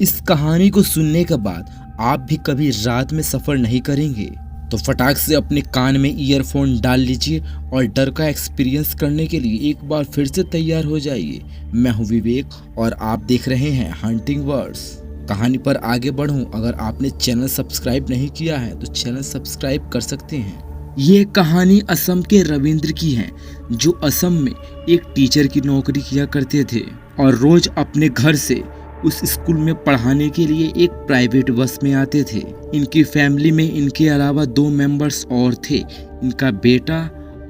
इस कहानी को सुनने के बाद आप भी कभी रात में सफ़र नहीं करेंगे तो फटाक से अपने कान में ईयरफोन डाल लीजिए और डर का एक्सपीरियंस करने के लिए एक बार फिर से तैयार हो जाइए। मैं हूं विवेक और आप देख रहे हैं हंटिंग वर्ड्स। कहानी पर आगे बढ़ूं, अगर आपने चैनल सब्सक्राइब नहीं किया है तो चैनल सब्सक्राइब कर सकते हैं। ये कहानी असम के रविंद्र की है, जो असम में एक टीचर की नौकरी किया करते थे और रोज अपने घर से उस स्कूल में पढ़ाने के लिए एक प्राइवेट बस में आते थे। इनकी फैमिली में इनके अलावा 2 मेंबर्स और थे, इनका बेटा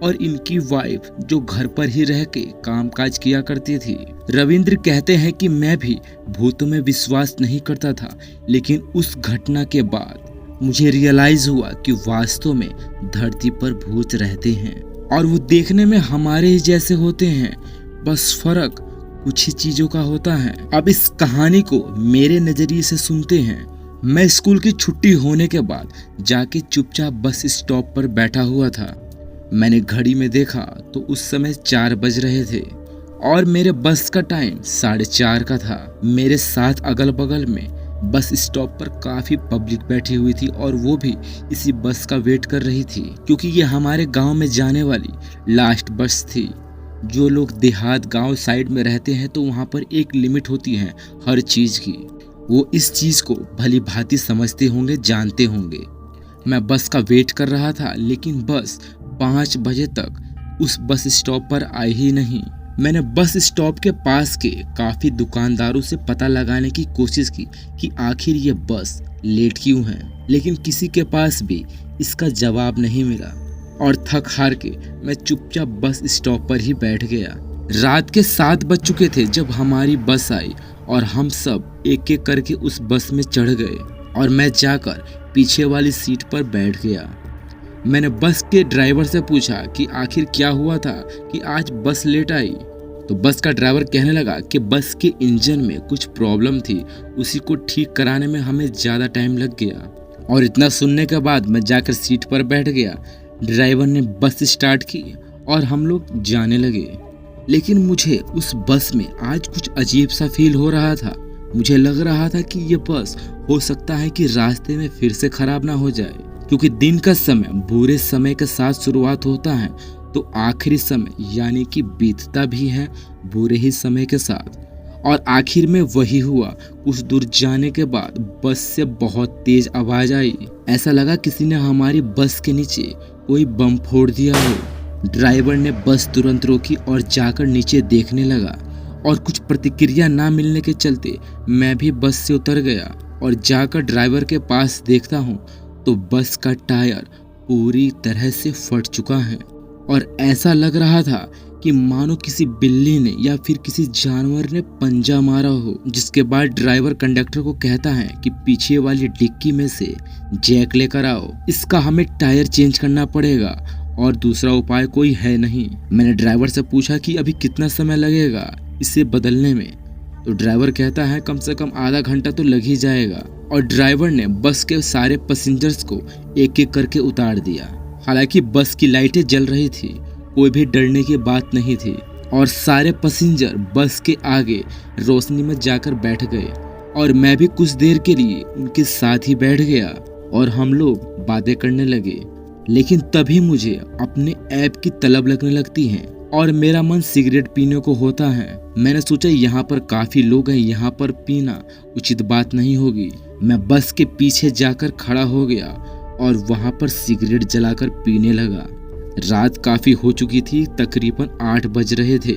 और इनकी वाइफ, जो घर पर ही रह के कामकाज किया करती थी। रविंद्र कहते हैं कि मैं भी भूतों में विश्वास नहीं करता था, लेकिन उस घटना के बाद मुझे रियलाइज हुआ कि वास्तव में धरती पर भूत रहते हैं और वो देखने में हमारे ही जैसे होते हैं, बस फर्क कुछ ही चीजों का होता है। अब इस कहानी को मेरे नजरिए से सुनते हैं। मैं स्कूल की छुट्टी होने के बाद जाके चुपचाप बस स्टॉप पर बैठा हुआ था। मैंने घड़ी में देखा तो उस समय 4 बज रहे थे और मेरे बस का टाइम 4:30 का था। मेरे साथ अगल बगल में बस स्टॉप पर काफी पब्लिक बैठी हुई थी और वो भी इसी बस का वेट कर रही थी, क्योंकि ये हमारे गांव में जाने वाली लास्ट बस थी। जो लोग देहात गांव साइड में रहते हैं तो वहाँ पर एक लिमिट होती है हर चीज़ की, वो इस चीज़ को भली भांति समझते होंगे, जानते होंगे। मैं बस का वेट कर रहा था, लेकिन बस 5 बजे तक उस बस स्टॉप पर आई ही नहीं। मैंने बस स्टॉप के पास के काफ़ी दुकानदारों से पता लगाने की कोशिश की कि आखिर ये बस लेट क्यों है, लेकिन किसी के पास भी इसका जवाब नहीं मिला और थक हार के मैं चुपचाप बस स्टॉप पर ही बैठ गया। रात के 7 बज चुके थे जब हमारी बस आई और हम सब एक एक करके उस बस में चढ़ गए और मैं जाकर पीछे वाली सीट पर बैठ गया। मैंने बस के ड्राइवर से पूछा कि आखिर क्या हुआ था कि आज बस लेट आई। तो बस का ड्राइवर कहने लगा कि बस के इंजन में कुछ प्रॉब्लम थी, उसी को ठीक कराने में हमें ज़्यादा टाइम लग गया। और इतना सुनने के बाद मैं जाकर सीट पर बैठ गया। ड्राइवर ने बस स्टार्ट की और हम लोग जाने लगे, लेकिन मुझे उस बस में आज कुछ अजीब सा फील हो रहा था। मुझे लग रहा था कि ये बस हो सकता है कि रास्ते में फिर से खराब ना हो जाए, क्योंकि दिन का समय बुरे समय के साथ शुरुआत होता है तो आखिरी समय यानी कि बीतता भी है बुरे ही समय के साथ। और आखिर में वही हुआ। कुछ दूर जाने के बाद बस से बहुत तेज आवाज आई। ऐसा लगा किसी ने हमारी बस के नीचे कोई बम फोड़ दिया हो। ड्राइवर ने बस तुरंत रोकी और जाकर नीचे देखने लगा और कुछ प्रतिक्रिया ना मिलने के चलते मैं भी बस से उतर गया और जाकर ड्राइवर के पास देखता हूँ तो बस का टायर पूरी तरह से फट चुका है और ऐसा लग रहा था कि मानो किसी बिल्ली ने या फिर किसी जानवर ने पंजा मारा हो। जिसके बाद ड्राइवर कंडक्टर को कहता है कि पीछे वाली डिक्की में से जैक लेकर आओ, इसका हमें टायर चेंज करना पड़ेगा और दूसरा उपाय कोई है नहीं। मैंने ड्राइवर से पूछा कि अभी कितना समय लगेगा इसे बदलने में, तो ड्राइवर कहता है कम से कम आधा घंटा तो लग ही जाएगा। और ड्राइवर ने बस के सारे पैसेंजर्स को एक एक करके उतार दिया। हालांकि बस की लाइटें जल रही थी, कोई भी डरने की बात नहीं थी और सारे पैसेंजर बस के आगे रोशनी में जाकर बैठ गए और मैं भी कुछ देर के लिए उनके साथ ही बैठ गया और हम लोग बातें करने लगे। लेकिन तभी मुझे अपने ऐप की तलब लगने लगती है और मेरा मन सिगरेट पीने को होता है। मैंने सोचा यहाँ पर काफी लोग हैं, यहाँ पर पीना उचित बात नहीं होगी। मैं बस के पीछे जाकर खड़ा हो गया और वहाँ पर सिगरेट जलाकर पीने लगा। रात काफी हो चुकी थी, तकरीबन 8 बज रहे थे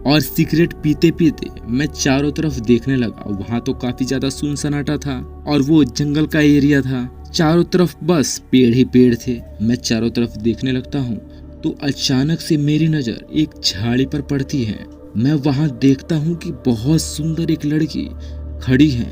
और सिगरेट पीते पीते मैं चारों तरफ देखने लगा। वहाँ तो काफी ज्यादा सुनसनाटा था और वो जंगल का एरिया था, चारों तरफ बस पेड़ ही पेड़ थे। मैं चारों तरफ देखने लगता हूँ तो अचानक से मेरी नजर एक झाड़ी पर पड़ती है। मैं वहाँ देखता हूँ कि बहुत सुंदर एक लड़की खड़ी है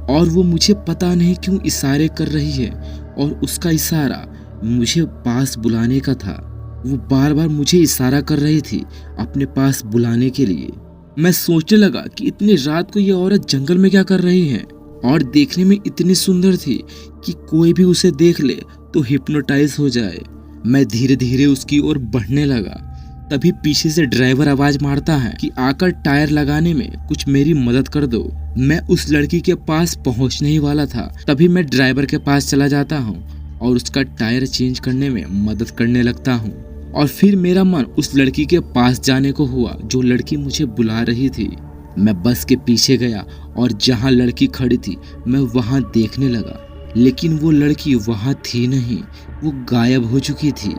और वो मुझे पता नहीं क्यों इशारे कर रही है और उसका इशारा मुझे पास बुलाने का था। वो बार बार मुझे इशारा कर रही थी अपने पास बुलाने के लिए। मैं सोचने लगा कि इतनी रात को ये औरत जंगल में क्या कर रही है और देखने में इतनी सुंदर थी कि कोई भी उसे देख ले तो हिप्नोटाइज हो जाए। मैं धीरे धीरे उसकी ओर बढ़ने लगा। तभी पीछे से ड्राइवर आवाज मारता है कि आकर टायर लगाने में कुछ मेरी मदद कर दो। मैं उस लड़की के पास पहुंचने ही वाला था, तभी मैं ड्राइवर के पास चला जाता हूं और उसका टायर चेंज करने में मदद करने लगता हूं। और फिर मेरा मन उस लड़की के पास जाने को हुआ जो लड़की मुझे बुला रही थी। मैं बस के पीछे गया और जहां लड़की खड़ी थी मैं वहां देखने लगा, लेकिन वो लड़की वहां थी नहीं, वो गायब हो चुकी थी।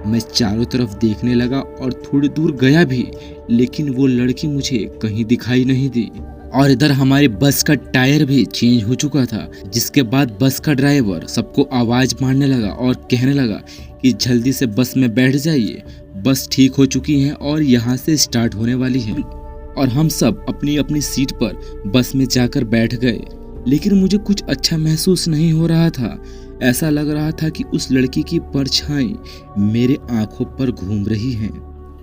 मैं चारों तरफ देखने लगा और थोड़ी दूर गया भी, लेकिन वो लड़की मुझे कहीं दिखाई नहीं दी। और इधर हमारी बस का टायर भी चेंज हो चुका था, जिसके बाद बस का ड्राइवर सबको आवाज मारने लगा और कहने लगा कि जल्दी से बस में बैठ जाइए, बस ठीक हो चुकी है और यहाँ से स्टार्ट होने वाली है। और हम सब अपनी अपनी सीट पर बस में जाकर बैठ गए, लेकिन मुझे कुछ अच्छा महसूस नहीं हो रहा था। ऐसा लग रहा था कि उस लड़की की परछाई मेरे आंखों पर घूम रही है।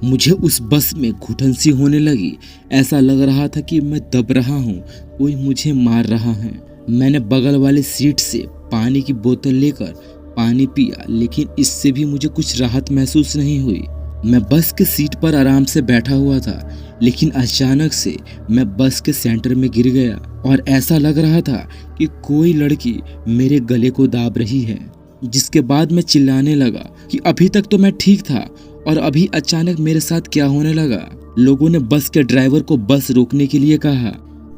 मुझे उस बस में घुटन सी होने लगी। ऐसा लग रहा था कि मैं दब रहा हूँ, कोई मुझे मार रहा है। मैंने बगल वाली सीट से पानी की बोतल लेकर पानी पिया, लेकिन इससे भी मुझे कुछ राहत महसूस नहीं हुई। मैं बस के सीट पर आराम से बैठा हुआ था, लेकिन अचानक से मैं बस के सेंटर में गिर गया और ऐसा लग रहा था कि कोई लड़की मेरे गले को दाब रही है। जिसके बाद मैं चिल्लाने लगा कि अभी तक तो मैं ठीक था और अभी अचानक मेरे साथ क्या होने लगा। लोगों ने बस के ड्राइवर को बस रोकने के लिए कहा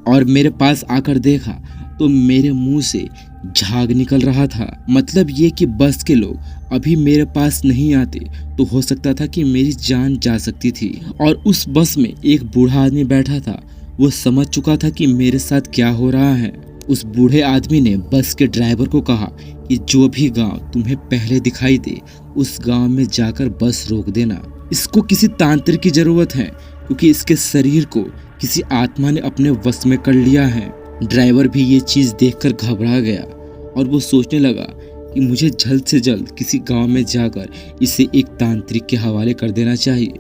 और मेरे पास आकर देखा तो मेरे मुंह से झाग निकल रहा था। मतलब ये कि बस के लोग अभी मेरे पास नहीं आते तो हो सकता था कि मेरी जान जा सकती थी। और उस बस में एक बूढ़ा आदमी बैठा था, वो समझ चुका था कि मेरे साथ क्या हो रहा है। उस बूढ़े आदमी ने बस के ड्राइवर को कहा कि जो भी गांव तुम्हें पहले दिखाई दे उस गांव में जाकर बस रोक देना। इसको किसी तांत्रिक की जरूरत है, क्योंकि इसके शरीर को किसी आत्मा ने अपने वश में कर लिया है। ड्राइवर भी ये चीज़ देखकर घबरा गया और वो सोचने लगा कि मुझे जल्द से जल्द किसी गांव में जाकर इसे एक तांत्रिक के हवाले कर देना चाहिए।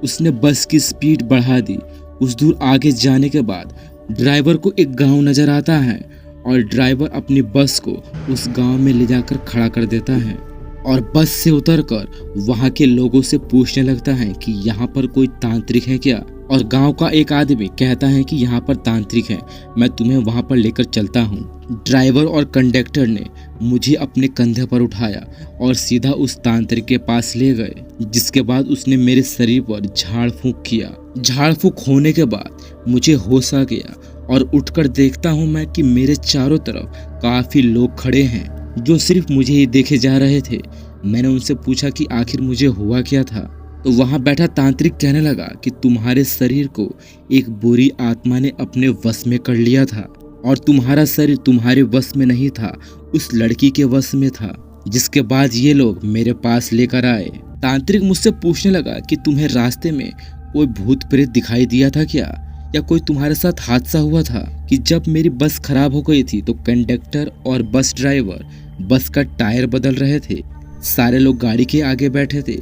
उसने बस की स्पीड बढ़ा दी। कुछ दूर आगे जाने के बाद ड्राइवर को एक गांव नजर आता है और ड्राइवर अपनी बस को उस गांव में ले जाकर खड़ा कर देता है और बस से उतरकर वहां के लोगों से पूछने लगता है कि यहाँ पर कोई तांत्रिक है क्या। और गांव का एक आदमी कहता है कि यहाँ पर तांत्रिक है, मैं तुम्हें वहां पर लेकर चलता हूँ। ड्राइवर और कंडक्टर ने मुझे अपने कंधे पर उठाया और सीधा उस तांत्रिक के पास ले गए, जिसके बाद उसने मेरे शरीर पर झाड़ फूंक किया। झाड़ फूंक होने के बाद मुझे होश आ गया और उठकर देखता हूँ मैं कि मेरे चारों तरफ काफी लोग खड़े हैं जो सिर्फ मुझे ही देखे जा रहे थे। मैंने उनसे पूछा कि आखिर मुझे हुआ क्या था, तो वहां बैठा तांत्रिक कहने लगा कि तुम्हारे शरीर को एक बुरी आत्मा ने अपने वश में कर लिया था और तुम्हारा शरीर तुम्हारे वश में नहीं था, उस लड़की के वश में था। जिसके बाद ये लोग मेरे पास लेकर आए। तांत्रिक मुझसे पूछने लगा कि तुम्हें रास्ते में कोई भूत प्रेत दिखाई दिया था क्या, या कोई तुम्हारे साथ हादसा हुआ था कि जब मेरी बस खराब हो गई थी तो कंडक्टर और बस ड्राइवर बस का टायर बदल रहे थे। सारे लोग गाड़ी के आगे बैठे थे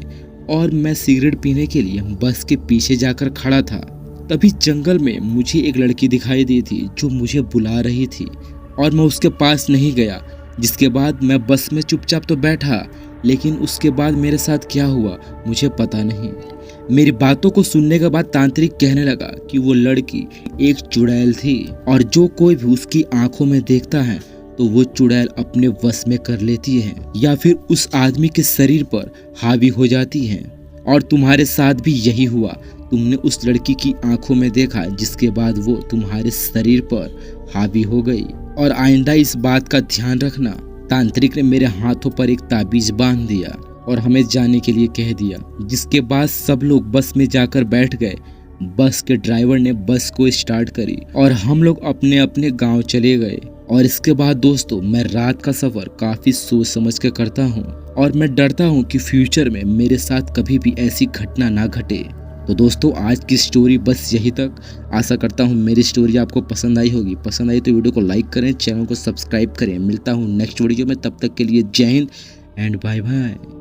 और मैं सिगरेट पीने के लिए बस के पीछे जाकर खड़ा था। तभी जंगल में मुझे एक लड़की दिखाई दी थी जो मुझे बुला रही थी और मैं उसके पास नहीं गया। जिसके बाद मैं बस में चुपचाप तो बैठा, लेकिन उसके बाद मेरे साथ क्या हुआ मुझे पता नहीं। मेरी बातों को सुनने के बाद तांत्रिक कहने लगा कि वो लड़की एक चुड़ैल थी और जो कोई भी उसकी आंखों में देखता है तो वो चुड़ैल अपने वश में कर लेती है या फिर उस आदमी के शरीर पर हावी हो जाती है। और तुम्हारे साथ भी यही हुआ, तुमने उस लड़की की आंखों में देखा, जिसके बाद वो तुम्हारे शरीर पर हावी हो गई। और आइंदा इस बात का ध्यान रखना। तांत्रिक ने मेरे हाथों पर एक ताबीज बांध दिया और हमें जाने के लिए कह दिया। जिसके बाद सब लोग बस में जाकर बैठ गए। बस के ड्राइवर ने बस को स्टार्ट करी और हम लोग अपने अपने गांव चले गए। और इसके बाद दोस्तों, मैं रात का सफर काफी सोच समझ के करता हूँ और मैं डरता हूँ कि फ्यूचर में मेरे साथ कभी भी ऐसी घटना ना घटे। तो दोस्तों, आज की स्टोरी बस यही तक। आशा करता हूँ मेरी स्टोरी आपको पसंद आई होगी। पसंद आई तो वीडियो को लाइक करें, चैनल को सब्सक्राइब करें। मिलता हूँ नेक्स्ट वीडियो में, तब तक के लिए जय हिंद एंड बाय बाय।